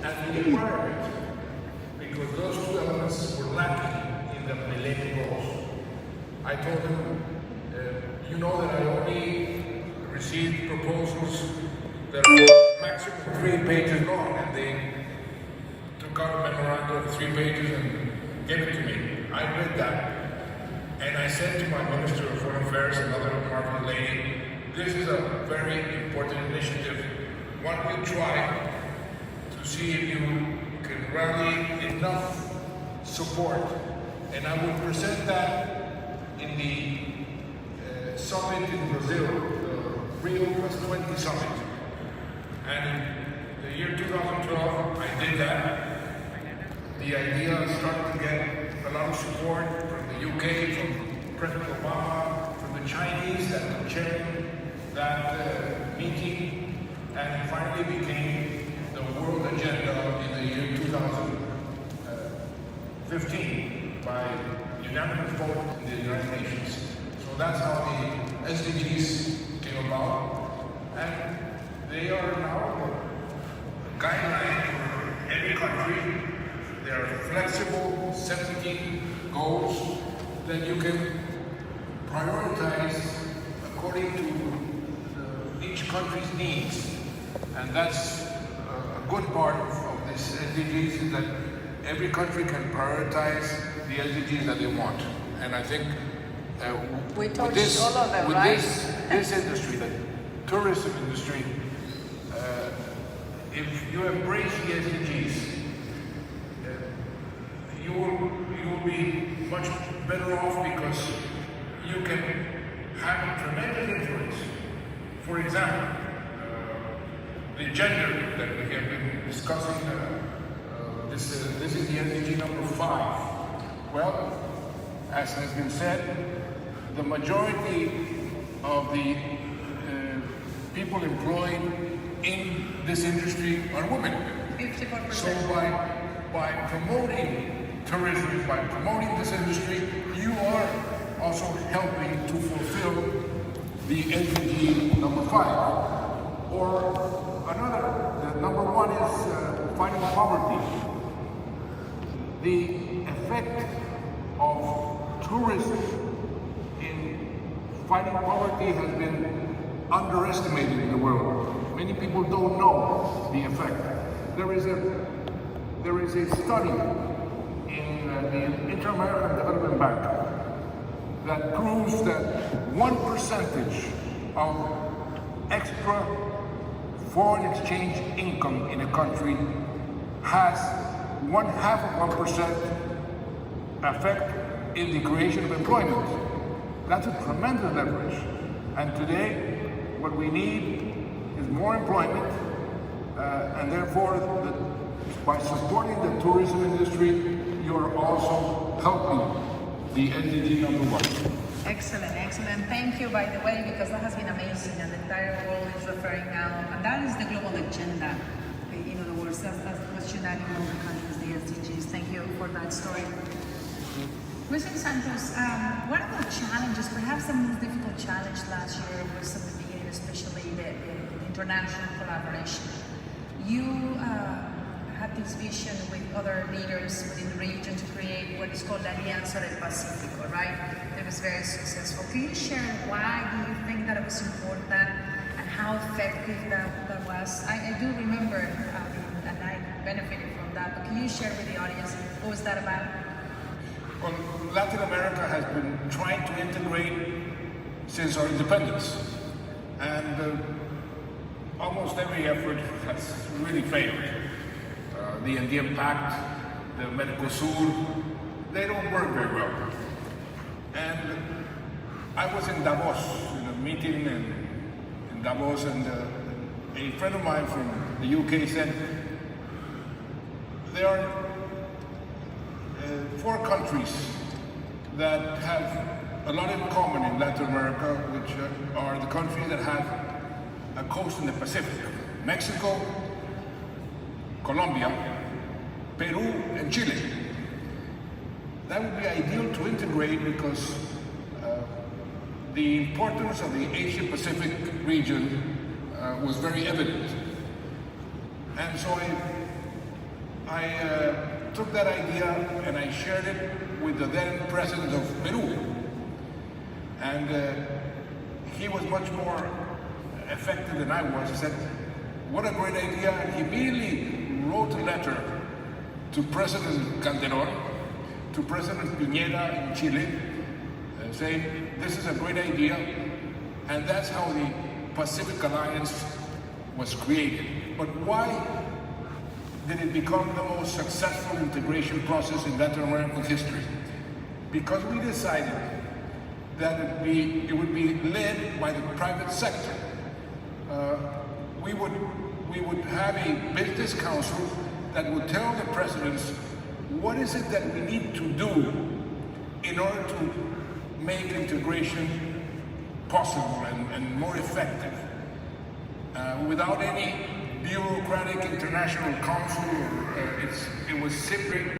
and the environment, because those two elements were lacking in the Millennium Goals. I told him, you know that I only received proposals that were maximum 3 pages long, and they took out a memorandum of 3 pages and gave it to me. I read that, and I said to my Minister of Foreign Affairs, another marvelous lady, this is a very important initiative. Why don't you try to see if you can rally enough support, and I will present that in the summit in Brazil, the Rio +20 summit. And in the year 2012, I did that. The idea started to get a lot of support from the UK, from President Obama, from the Chinese that were chairing that meeting, and it finally became the world agenda in the year 2015 by unanimous vote in the United Nations. So that's how the SDGs came about, and they are now a guideline for every country. They are flexible, 17 goals that you can prioritize according to each country's needs. And that's a good part of this SDGs, is that every country can prioritize the SDGs that they want. And I think we with touched this, all of them, with right? this industry, the tourism industry, if you embrace the SDGs, you will be much better off, because you can have a tremendous influence. For example, the gender that we have been discussing, this is the SDG number 5. Well, as has been said, the majority of the people employed in this industry are women. 54%. So by promoting tourism, by promoting this industry, you are also helping to fulfill the SDG number 5. Or another, the number 1 is fighting poverty. The effect of tourism in fighting poverty has been underestimated in the world. Many people don't know the effect. There is a study in the Inter-American Development Bank that proves that 1% of extra foreign exchange income in a country has 0.5% effect in the creation of employment. That's a tremendous leverage. And today, what we need is more employment, and therefore, by supporting the tourism industry, you are also helping the SDG number 1. Excellent, excellent. Thank you, by the way, because that has been amazing, and the entire world is referring now, and that is the global agenda. In other words, that's what's uniting all the countries, the SDGs. Thank you for that story. President Santos, one of the challenges, perhaps the most difficult challenge last year was at the beginning, especially the international collaboration. You had this vision with other leaders within the region to create what is called Alianza del Pacífico, right? It was very successful. Can you share why do you think that it was important and how effective that was? I do remember, and I benefited from that, but can you share with the audience what was that about? Well, Latin America has been trying to integrate since our independence, and almost every effort has really failed. The Andean Pact, the Mercosur, they don't work very well. And I was in Davos, in a meeting in Davos, and a friend of mine from the UK said, there are 4 countries that have a lot in common in Latin America, which are the countries that have a coast in the Pacific: Mexico, Colombia, Peru, and Chile. That would be ideal to integrate, because the importance of the Asia-Pacific region was very evident. And so I took that idea and I shared it with the then president of Peru. And he was much more effective than I was. He said, what a great idea. And he immediately wrote a letter to President Calderon, to President Piñera in Chile, saying, this is a great idea. And that's how the Pacific Alliance was created. But why did it become the most successful integration process in Latin American history? Because we decided that it would be led by the private sector. We would have a business council that would tell the presidents what is it that we need to do in order to make integration possible and more effective, without any bureaucratic international council. It was simply